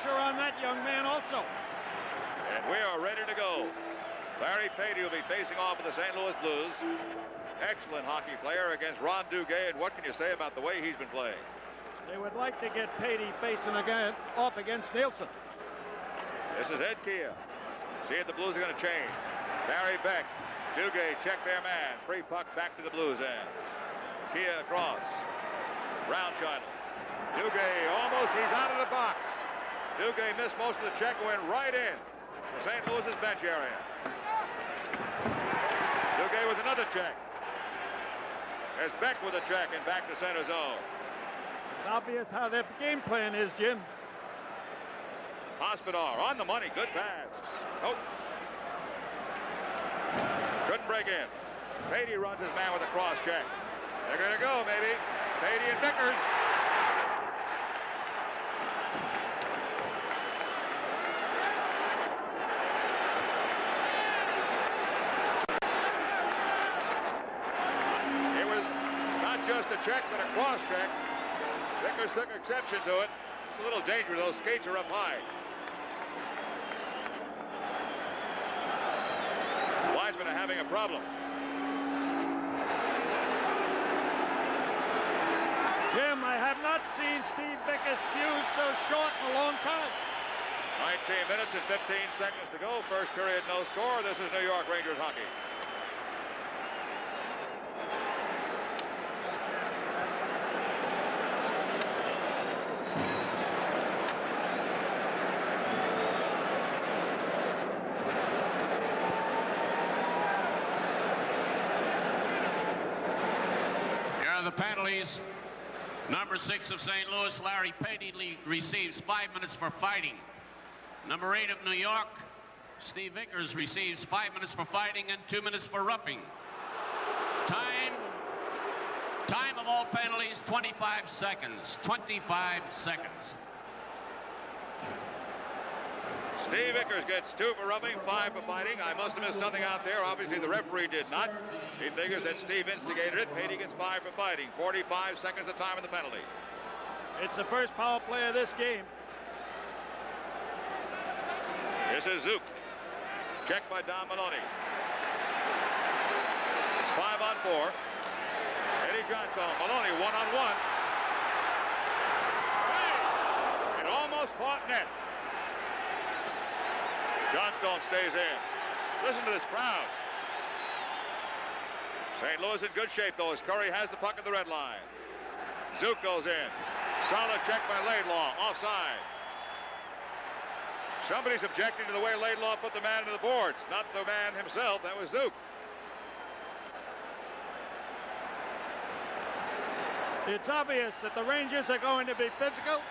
pressure on that young man also. And we are ready to go. Larry Pady will be facing off with the St. Louis Blues. Excellent hockey player against Ron Duguay, and what can you say about the way he's been playing? They would like to get Pady facing again off against Nielsen. This is Ed Kia. See if the Blues are going to change. Barry Beck. Duguay check their man. Free puck back to the Blues end. Kia across. Roundshot. Duguay almost, he's out of the box. Duguay missed most of the check, went right in to St. Louis's bench area. Duguay with another check. There's Beck with a check and back to center zone. It's obvious how their game plan is, Jim. Hospodar on the money, good pass. Nope. Couldn't break in. Pady runs his man with a cross check. They're going to go, maybe. Pady and Vickers. It was not just a check, but a cross check. Vickers took exception to it. It's a little dangerous. Those skates are up high. Wiseman are having a problem. Jim, I have not seen Steve Vickers fuse so short in a long time. 19 minutes and 15 seconds to go. First period, no score. This is New York Rangers hockey. The penalties. Number 6 of St. Louis, Larry Pady, receives 5 minutes for fighting. Number 8 of New York, Steve Vickers, receives 5 minutes for fighting and 2 minutes for roughing. Time of all penalties, 25 seconds. 25 seconds. Steve Vickers gets 2 for roughing, 5 for fighting. I must have missed something out there. Obviously, the referee did not. He figures that Steve instigated it. Pady gets 5 for fighting. 45 seconds of time of the penalty. It's the first power play of this game. This is Zook. Checked by Don Maloney. It's 5 on 4. Eddie Johnstone. Maloney 1-on-1. It almost fought net. Johnstone stays in. Listen to this crowd. St. Louis in good shape, though, as Curry has the puck at the red line. Zook goes in. Solid check by Laidlaw. Offside. Somebody's objecting to the way Laidlaw put the man to the boards. Not the man himself. That was Zook. It's obvious that the Rangers are going to be physical.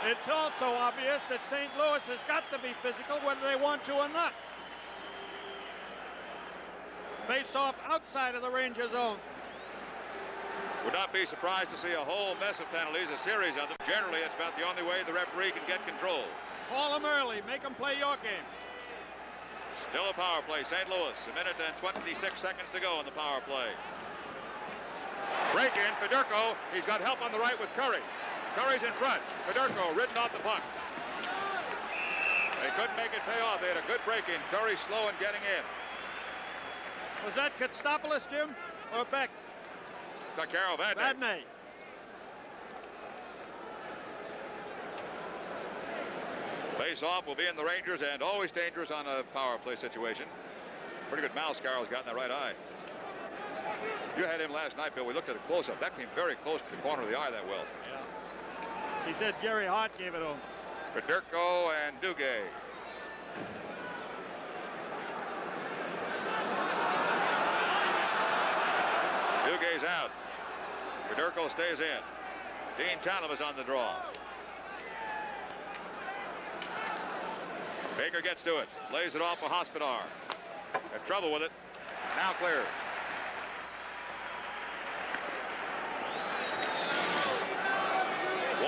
It's also obvious that St. Louis has got to be physical whether they want to or not. Face off outside of the Ranger zone. Would not be surprised to see a whole mess of penalties, a series of them. Generally, it's about the only way the referee can get control. Call them early. Make them play your game. Still a power play. St. Louis, 1 minute and 26 seconds to go in the power play. Break in, Fedorko. He's got help on the right with Curry. Curry's in front. Fedorko ridden off the puck. They couldn't make it pay off. They had a good break in. Curry slow in getting in. Was that Kostopoulos, Jim, or Beck? Carol Vadnais. Vadnais. Face-off will be in the Rangers, and always dangerous on a power play situation. Pretty good mouse Scarro's got in the right eye. You had him last night, Bill. We looked at a close-up. That came very close to the corner of the eye, that well. Yeah. He said Jerry Hart gave it home. Fedorko and Duguay. Dugay's out. Fedorko stays in. Dean Talem is on the draw. Baker gets to it. Lays it off for Hospodar. Have trouble with it. Now clear.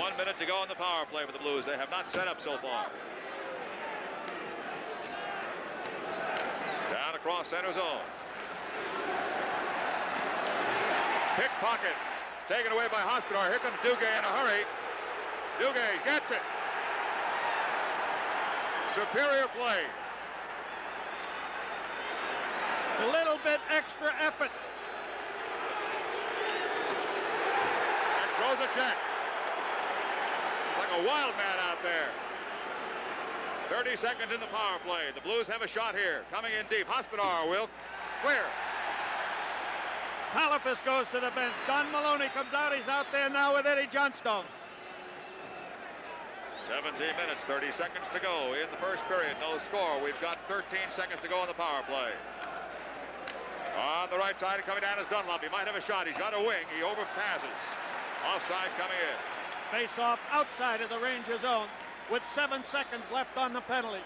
One minute to go in the power play for the Blues. They have not set up so far. Down across center zone. Pickpocket. Taken away by Hospodar. Here comes Duguay in a hurry. Duguay gets it. Superior play. A little bit extra effort. And throws a check. Like a wild man out there. 30 seconds in the power play. The Blues have a shot here. Coming in deep. Hospodar will clear. Palafis goes to the bench. Don Maloney comes out. He's out there now with Eddie Johnstone. 17 minutes, 30 seconds to go in the first period. No score. We've got 13 seconds to go in the power play. On the right side, coming down is Dunlop. He might have a shot. He's got a wing. He overpasses. Offside coming in. Face off outside of the Ranger zone with 7 seconds left on the penalty.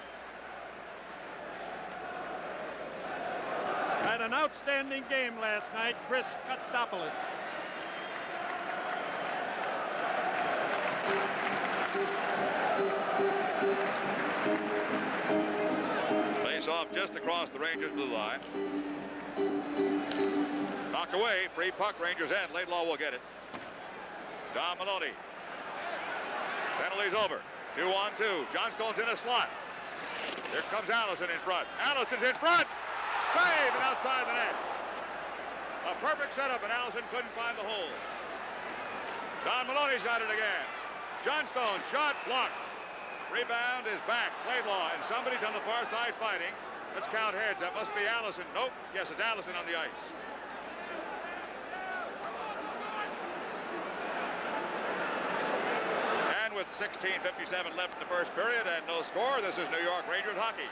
Had an outstanding game last night, Chris Kotstopoulos. Face off just across the Rangers' blue line. Knocked away. Free puck. Rangers end. Laidlaw will get it. Don Maloney. Penalty's over. 2-on-2. Johnstone's in a slot. Here comes Allison in front. Allison's in front. Save and outside the net. A perfect setup, and Allison couldn't find the hole. Don Maloney's got it again. Johnstone shot blocked. Rebound is back. Laidlaw, and somebody's on the far side fighting. Let's count heads. That must be Allison. Nope. Yes, it's Allison on the ice. And with 16:57 left in the first period and no score, this is New York Rangers hockey.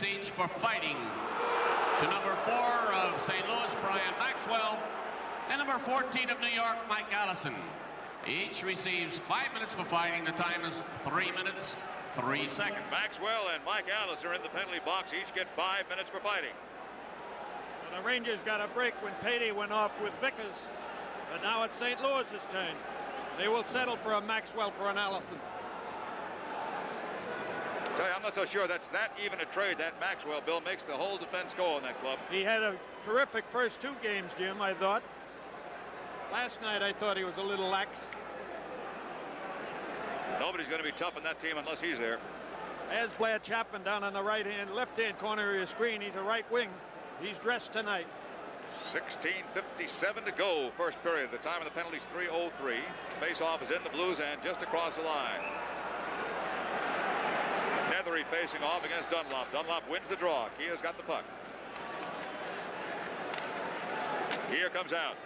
Each for fighting to number 4 of St. Louis, Brian Maxwell, and number 14 of New York, Mike Allison. Each receives 5 minutes for fighting. The time is 3 minutes, 3 seconds. Maxwell and Mike Allison are in the penalty box. Each get 5 minutes for fighting. Well, the Rangers got a break when Patey went off with Vickers, but now it's St. Louis's turn. They will settle for a Maxwell for an Allison. I'm not so sure that's that even a trade. That Maxwell, Bill, makes the whole defense go in that club. He had a terrific first 2 games, Jim, I thought. Last night I thought he was a little lax. Nobody's going to be tough on that team unless he's there. As Blair Chapman down on the left-hand corner of your screen. He's a right wing. He's dressed tonight. 16:57 to go, first period. The time of the penalty is 3:03. Face-off is in the Blues end just across the line. Nethery facing off against Dunlop. Dunlop wins the draw. Kea's got the puck. Here comes out.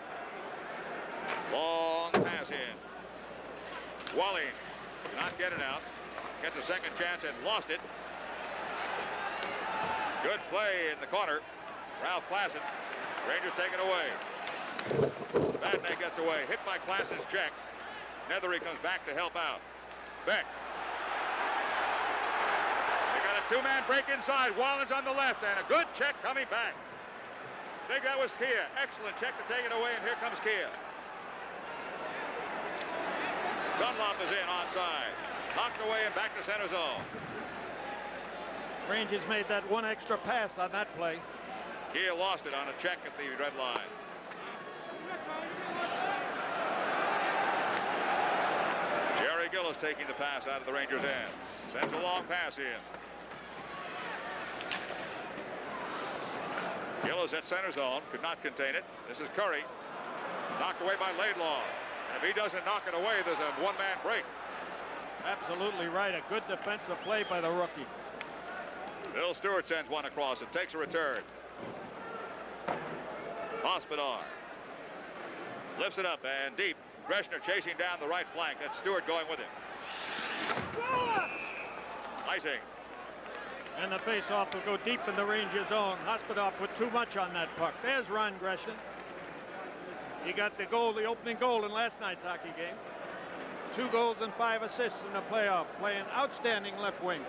Long pass in. Wally not getting out. Gets a second chance and lost it. Good play in the corner. Ralph Klassen. Rangers take it away. Vadnais gets away. Hit by Klassen's check. Nethery comes back to help out. Beck. Two-man break inside. Wallen's on the left, and a good check coming back. I think that was Kia. Excellent check to take it away, and here comes Kia. Dunlop is in onside. Knocked away and back to center zone. Rangers made that 1 extra pass on that play. Kia lost it on a check at the red line. Jerry Gillis taking the pass out of the Rangers' end. Sends a long pass in. Gillis at center zone, could not contain it. This is Curry, knocked away by Laidlaw. And if he doesn't knock it away, there's a one-man break. Absolutely right. A good defensive play by the rookie. Bill Stewart sends one across and takes a return. Hospodar lifts it up and deep. Greshner chasing down the right flank. That's Stewart going with him. Icing. And the face-off will go deep in the Rangers' zone. Hospodar put too much on that puck. There's Ron Greshner. He got the goal, the opening goal in last night's hockey game. 2 goals and 5 assists in the playoff. Playing outstanding left wing.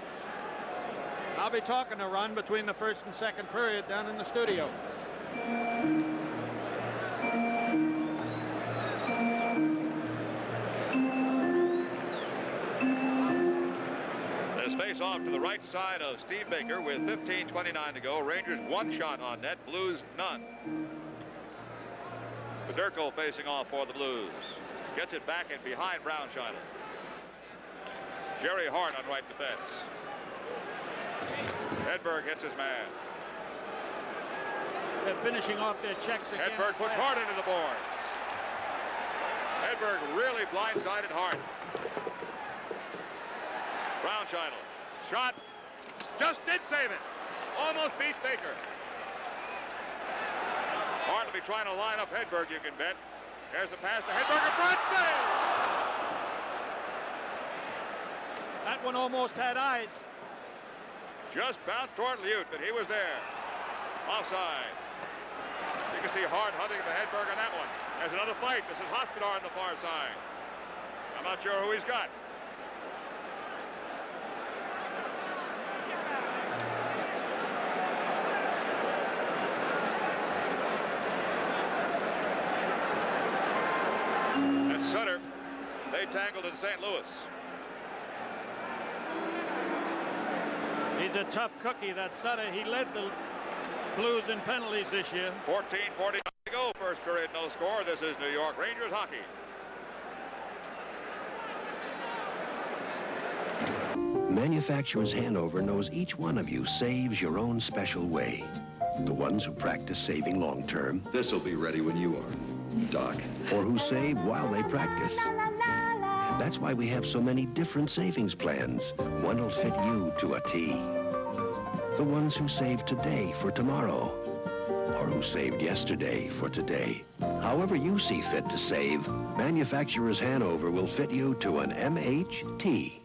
I'll be talking to Ron between the first and second period down in the studio. This face off to the right side of Steve Baker with 15:29 to go. Rangers 1 shot on net, Blues none. Federko facing off for the Blues. Gets it back and behind Brownshiner. Jerry Hart on right defense. Hedberg hits his man. They're finishing off their checks again. Hedberg puts Hart into the boards. Hedberg really blindsided Hart. Brownshiner. Shot. Just did save it. Almost beat Baker. Hart will be trying to line up Hedberg, you can bet. There's the pass to Hedberg. A front save! That one almost had eyes. Just bounced toward Liut, but he was there. Offside. You can see Hart hunting the Hedberg on that one. There's another fight. This is Hospodar on the far side. I'm not sure who he's got. That's Sutter. They tangled in St. Louis. He's a tough cookie, that Sutter. He led the Blues in penalties this year. 14:49 to go. First period, no score. This is New York Rangers hockey. Manufacturers Hanover knows each one of you saves your own special way. The ones who practice saving long term. This'll be ready when you are, Doc. Or who save while they practice. That's why we have so many different savings plans. One will fit you to a T. The ones who save today for tomorrow. Or who saved yesterday for today. However you see fit to save, Manufacturers Hanover will fit you to an MHT.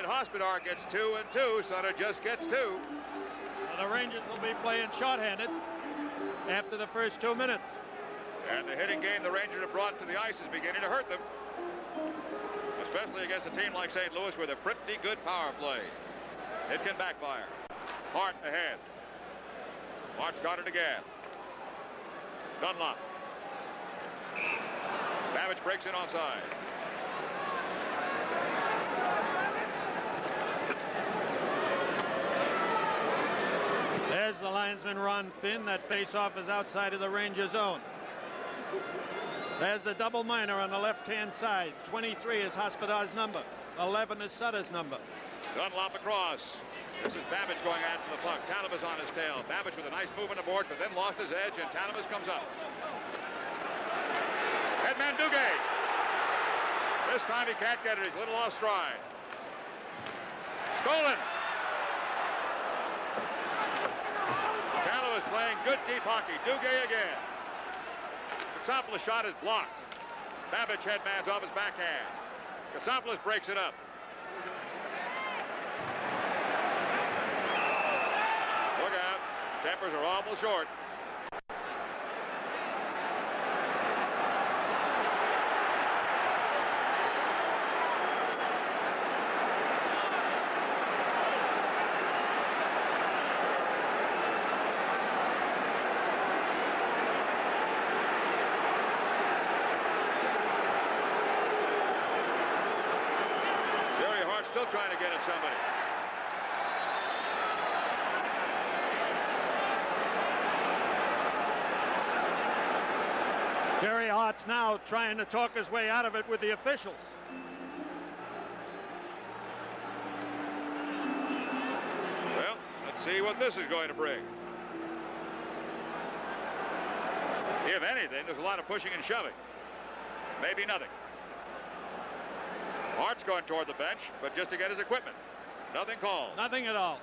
Hospodar gets 2 and 2. Sutter just gets 2. Well, the Rangers will be playing shorthanded after the first 2 minutes. And the hitting game the Rangers have brought to the ice is beginning to hurt them. Especially against a team like St. Louis with a pretty good power play. It can backfire. Hart ahead. Hart's got it again. Dunlop. Babbage breaks in onside. There's the linesman Ron Finn. That faceoff is outside of the Ranger zone. There's the double minor on the left-hand side. 23 is Hospodar's number. 11 is Sutter's number. Dunlop across. This is Babbage going after the puck. Talabas on his tail. Babbage with a nice move on the board, but then lost his edge, and Talabas comes up. Headman Duguay. This time he can't get it. He's a little off stride. Stolen. Talabas playing good deep hockey. Duguay again. Katsopoulos shot is blocked. Babbage headman's off his backhand. Katsopoulos breaks it up. Look out. Tempers are awful short. Still trying to get at somebody. Jerry Hart's now trying to talk his way out of it with the officials. Well, let's see what this is going to bring. If anything, there's a lot of pushing and shoving. Maybe nothing. Hart's going toward the bench, but just to get his equipment. Nothing called. Nothing at all.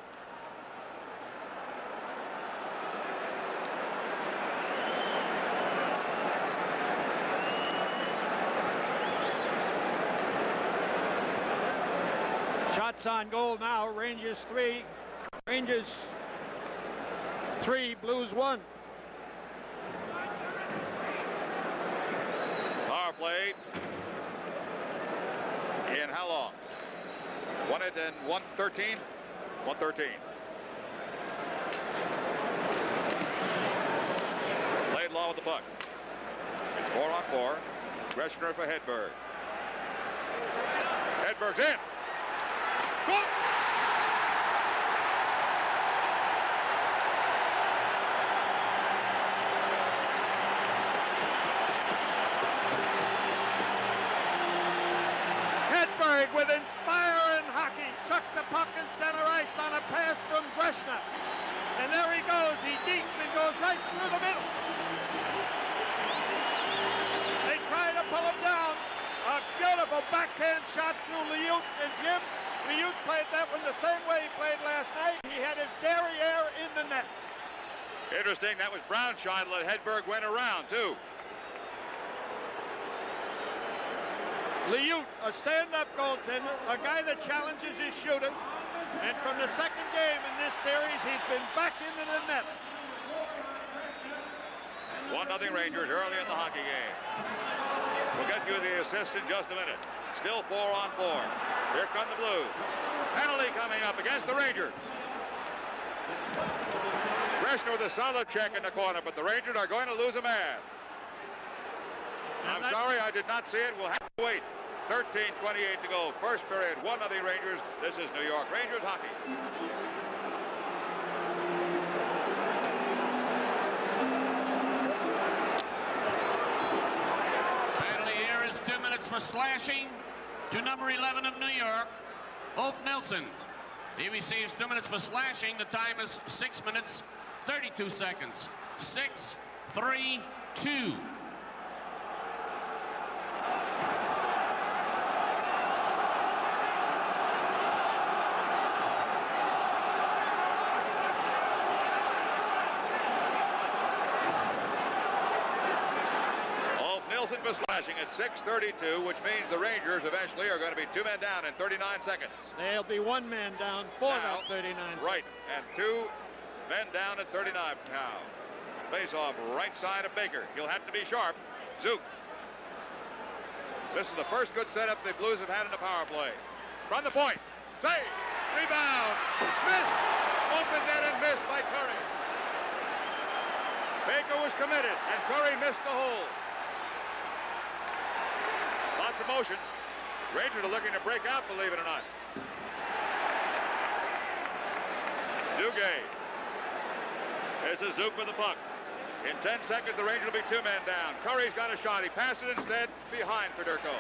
Shots on goal now. Rangers 3. Rangers 3, Blues 1. Power play. In how long? 1 and 1:13. 113. Laidlaw with the puck. It's 4-on-4. Greshner for Hedberg. Hedberg's in. Goal! Hedberg with inspiring hockey took the puck in center ice on a pass from Greshner. And there he goes. He deeks and goes right through the middle. They try to pull him down. A beautiful backhand shot to Liut. And Jim, Liut played that one the same way he played last night. He had his derriere in the net. Interesting, that was Brown's shot. Let Hedberg went around, too. Liut, a stand-up goaltender, a guy that challenges his shooting. And from the second game in this series, he's been back into the net. 1-0 Rangers early in the hockey game. We'll get you the assist in just a minute. Still 4-on-4. Here come the Blues. Penalty coming up against the Rangers. Greshner with a solid check in the corner, but the Rangers are going to lose a man. I'm sorry, I did not see it. We'll have to wait. 13:28 to go. First period, 1-0 Rangers. This is New York Rangers hockey. Penalty here is 2 minutes for slashing to number 11 of New York, Ulf Nilsson. He receives 2 minutes for slashing. The time is 6 minutes, 32 seconds. 6-3-2. For slashing at 6:32, which means the Rangers eventually are going to be 2 men down in 39 seconds. They'll be 1 man down for Now, that 39 seconds. Right, and 2 men down at 39 now. Face off right side of Baker. He'll have to be sharp. Zook. This is the first good setup the Blues have had in the power play. From the point. Save. Rebound. Missed. Open net and missed by Curry. Baker was committed, and Curry missed the hole. Lots of motion. Rangers are looking to break out, believe it or not. Duguay. This is Zook with the puck. In 10 seconds, the Rangers will be 2 men down. Curry's got a shot. He passed it instead behind Fedorko.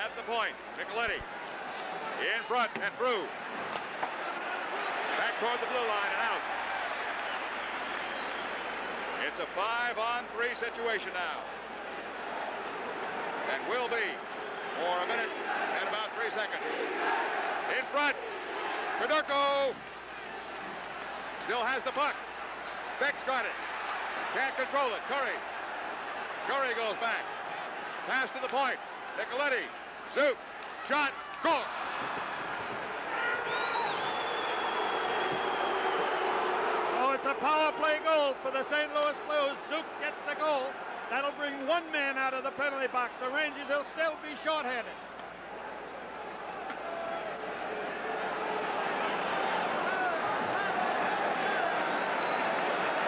At the point, Nicoletti. In front and through. Back toward the blue line and out. It's a 5-on-3 situation now. And will be for a minute and about 3 seconds. In front, Fedorko still has the puck. Beck's got it. Can't control it. Curry. Curry goes back. Pass to the point. Nicoletti. Zook. Shot. Goal. Oh, it's a power play goal for the St. Louis Blues. Zook gets the goal. That'll bring 1 man out of the penalty box. The Rangers will still be shorthanded.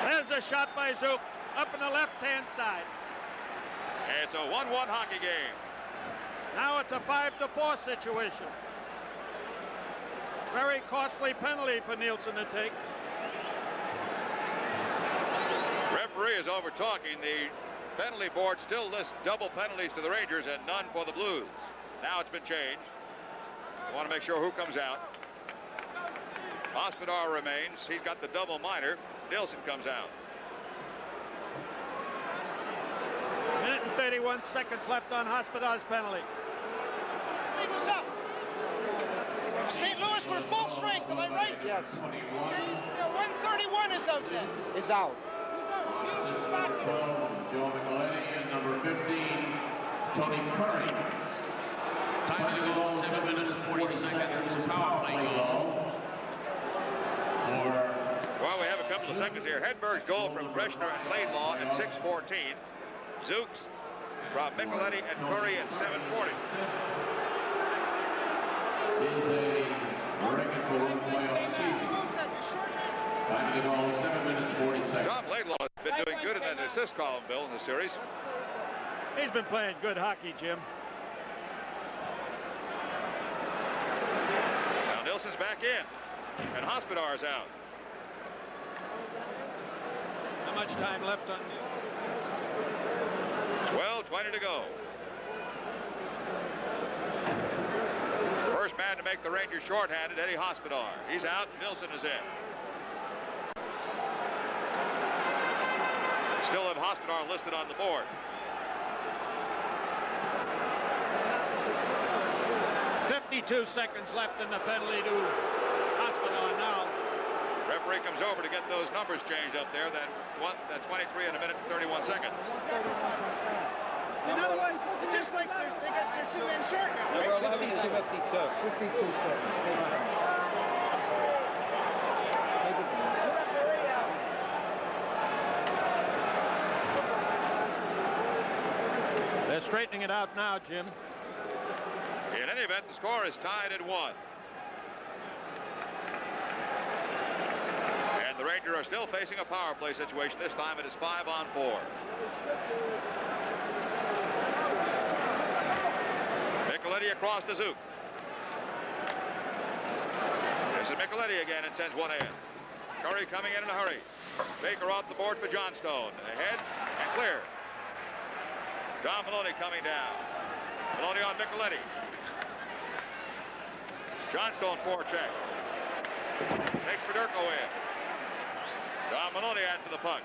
There's a shot by Zook up in the left-hand side. It's a 1-1 hockey game. Now it's a 5-4 situation. Very costly penalty for Nielsen to take. Referee is over talking. The penalty board still lists double penalties to the Rangers and none for the Blues. Now it's been changed. I want to make sure who comes out. Hospodar remains. He's got the double minor. Nielsen comes out. Minute and 31 seconds left on Hospodar's penalty. Hey, what's up? St. Louis, we're full strength, am I right? Yes. 131 is out there. Is out. Joe Nicoletti and number 15, Tony Curry. Time of the goal, 7 minutes, 40 seconds. It's a power play goal for... Well, we have a couple of seconds here. Hedberg's goal from Greshner and Laidlaw at 6:14. Zooks from Nicoletti and Curry at 7:40. is a record for one playoff season. Time to go 7 minutes 40 seconds. John Laidlaw has been doing good in that assist column, Bill, in the series. He's been playing good hockey, Jim. Now Nilsson's back in, and Hospodar's out. How much time left on? 12:20 to go. First man to make the Rangers shorthanded, Eddie Hospodar. He's out, Nilsson is in. Still have Hospodar listed on the board. .52 seconds left in the penalty to Hospodar now. Referee comes over to get those numbers changed up there. That 23 in a minute and 31 seconds. In other words, it's just like they got their 2 men short now, right? Number 11 is 52. 52 seconds. Stay on it. Put up the radio. They're straightening it out now, Jim. In any event, the score is tied at 1. And the Rangers are still facing a power play situation. This time it is 5-on-4. Micheletti across to Zook. This is Micheletti again and sends one in. Curry coming in a hurry. Baker off the board for Johnstone. Ahead and clear. Don Maloney coming down. Maloney on Micheletti. Johnstone forecheck. Takes Federico in. Don Maloney after the puck.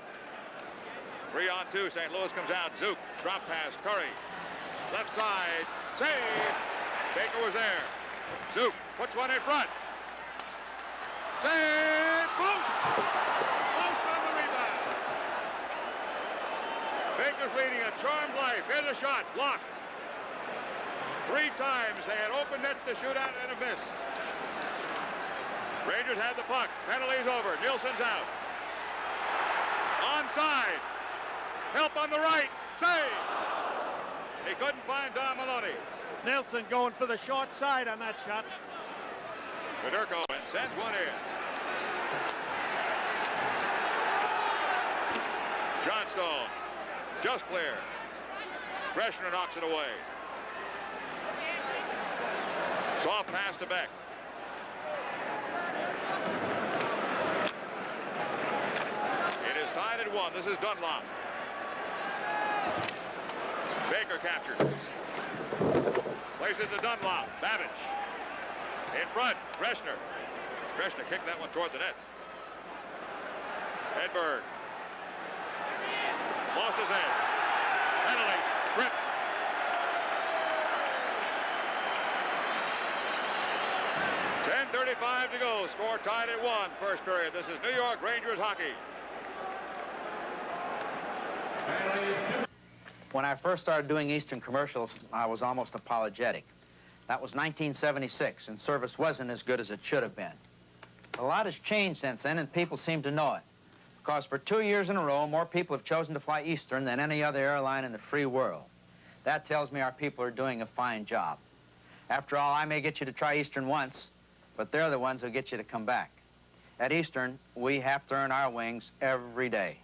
3-on-2. St. Louis comes out. Zook. Drop pass. Curry. Left side. Save. Baker was there. Zook puts one in front. Save. Boom. Close on the rebound. Baker's leading a charmed life. Here's a shot. Blocked. 3 times they had open net to shoot out and a miss. Rangers had the puck. Penalty's over. Nilsson's out. Onside. Help on the right. Save. He couldn't find Don Maloney. Nilsson going for the short side on that shot. Federico sends one in. Johnstone. Just clear. Greshner knocks it away. Soft pass to Beck. It is tied at 1. This is Dunlop. Baker captured. Places to Dunlop. Babbage. In front. Greshner. Greshner kicked that one toward the net. Hedberg. Lost his head. Penalty. Grip. .35 to go. Score tied at 1. First period. This is New York Rangers hockey. When I first started doing Eastern commercials, I was almost apologetic. That was 1976, and service wasn't as good as it should have been. A lot has changed since then, and people seem to know it. Because for 2 years in a row, more people have chosen to fly Eastern than any other airline in the free world. That tells me our people are doing a fine job. After all, I may get you to try Eastern once, but they're the ones who get you to come back. At Eastern, we have to earn our wings every day.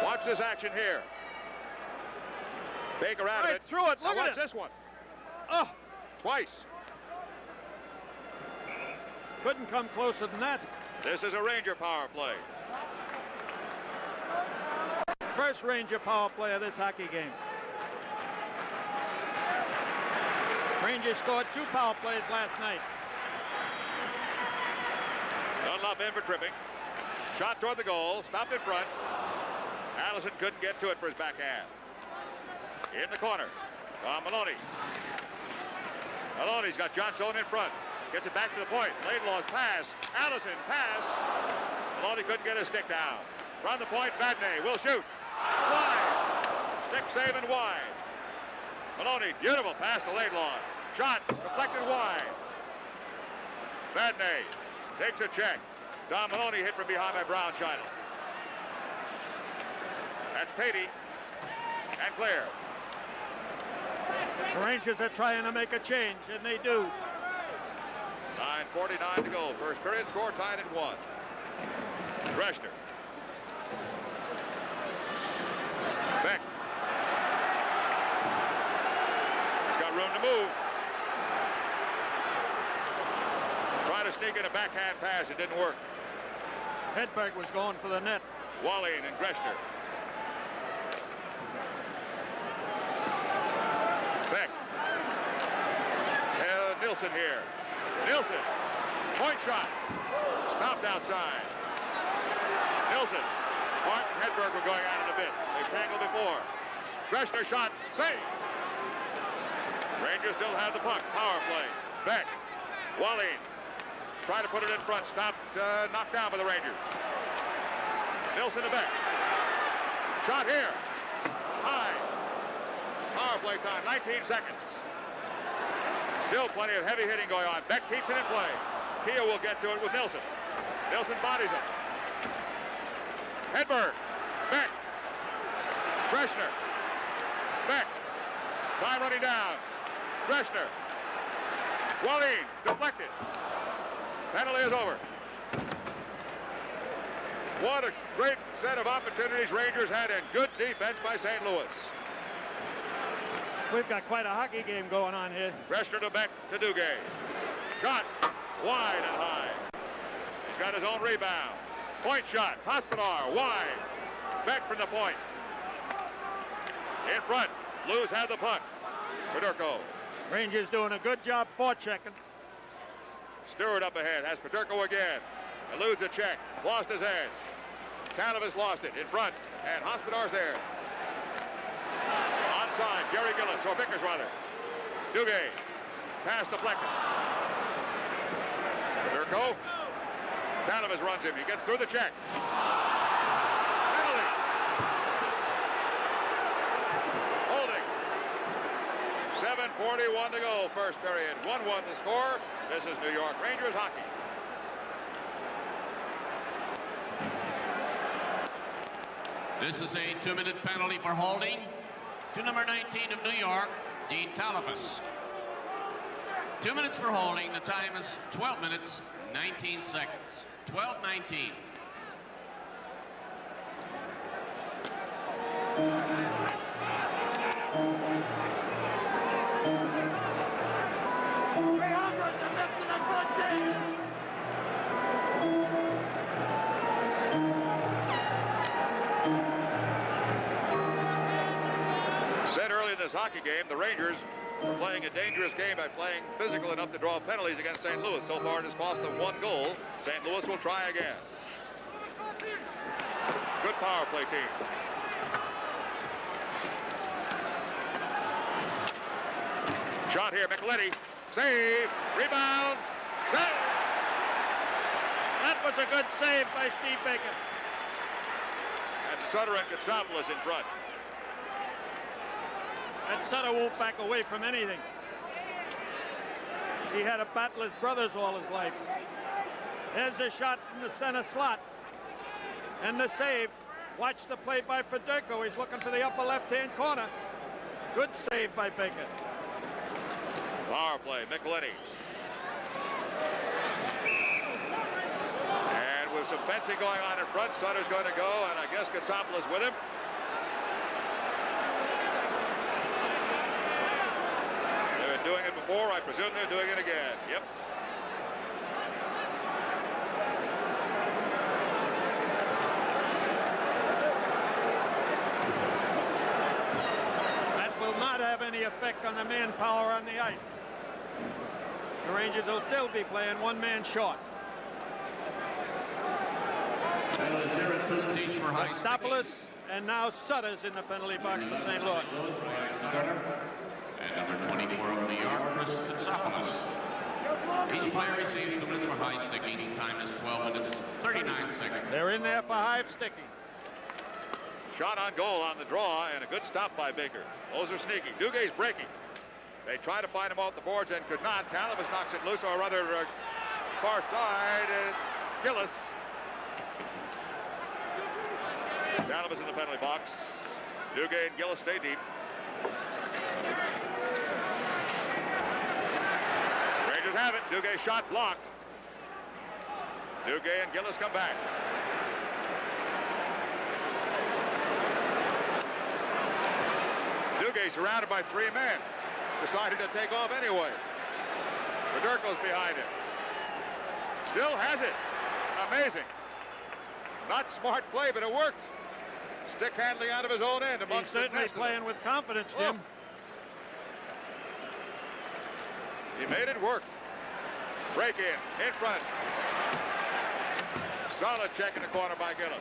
Watch this action here. Baker out of Right it. through it. Look Now at watch it. this one. Oh, twice. Couldn't come closer than that. This is a Ranger power play. First Ranger power play of this hockey game. Rangers scored 2 power plays last night. Dunlop in for tripping. Shot toward the goal. Stopped in front. Allison couldn't get to it for his backhand. In the corner. Maloney. Maloney's got Johnstone in front. Gets it back to the point. Laidlaw's pass. Allison pass. Maloney couldn't get his stick down. From the point, Vadnais will shoot. Wide. Stick save and wide. Maloney, beautiful pass to Laidlaw. Shot deflected wide. Vadnais takes a check. Don Maloney hit from behind by Brown China. That's Patey. And clear. The Rangers are trying to make a change, and they do. 9:49 to go. First period, score tied at 1. Greshner. Beck. He's got room to move. Trying to sneak in a backhand pass. It didn't work. Hedberg was going for the net. Wallin and Greshner. Beck. Nilsson here. Nilsson. Point shot. Stopped outside. Nilsson. Martin Hedberg were going at it a bit. They've tangled before. Greshner shot. Save. Rangers still have the puck. Power play. Beck. Wallin. Trying to put it in front. Stopped. Knocked down by the Rangers. Nilsson to Beck. Shot here. High. Power play time. 19 seconds. Still plenty of heavy hitting going on. Beck keeps it in play. Kia will get to it with Nilsson. Nilsson bodies him. Hedberg. Beck. Greshner. Beck. Time running down. Greshner. Wallin. Deflected. Penalty is over. What a great set of opportunities Rangers had, and good defense by St. Louis. We've got quite a hockey game going on here. Greshner to Beck to Duguay. Shot wide and high. He's got his own rebound. Point shot. Hospodar wide. Beck from the point. In front. Blues have the puck. Fedorko. Rangers doing a good job forechecking. Stewart up ahead. Has Fedorko again. Eludes a check. Lost his head. Canavis lost it. In front. And Hospodar's there. Onside. Jerry Gillis. Or Vickers rather. Duguay. Pass deflected. Fedorko. Canavis runs him. He gets through the check. Penalty. Holding. 7:41 to go. First period. 1-1 the score. This is New York Rangers hockey. This is a 2-minute penalty for holding to number 19 of New York, Dean Talafas. 2 minutes for holding. The time is 12 minutes, 19 seconds. 12:19. Said early in this hockey game, the Rangers were playing a dangerous game by playing physical enough to draw penalties against St. Louis. So far, it has cost them 1 goal. St. Louis will try again. Good power play team. Shot here, McElhinney. Save. Rebound. Save. That was a good save by Steve Baker. And Sutter and Katsopoulos in front. And Sutter won't back away from anything. He had to battle his brothers all his life. There's a shot from the center slot. And the save. Watch the play by Fedorko. He's looking for the upper left-hand corner. Good save by Baker. Power play, McElhinney. And with some fencing going on in front, Sutter's going to go, and I guess Katsopoulos with him. They've been doing it before. I presume they're doing it again. Yep. That will not have any effect on the manpower on the ice. The Rangers will still be playing 1 man short. Each for high Stopoulos and now Sutter's in the penalty box for St. Louis. And number 24 of New York, Chris Katsopoulos. Each player receives 2 minutes for high sticking. Time is 12 minutes, 39 seconds. They're in there for high sticking. Shot on goal on the draw, and a good stop by Baker. Those are sneaky. Duguay's breaking. They try to find him off the boards and could not. Canavis knocks it loose, or rather far side. Gillis. Chalabas in the penalty box. Duguay and Gillis stay deep. Rangers have it. Duguay shot blocked. Duguay and Gillis come back. Duguay surrounded by 3 men. Decided to take off anyway. Federko's behind him. Still has it. Amazing. Not smart play, but it worked. Stick handling out of his own end. He's certainly playing with confidence, Jim. He made it work. Break in front. Solid check in the corner by Gillis.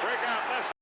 Break out left.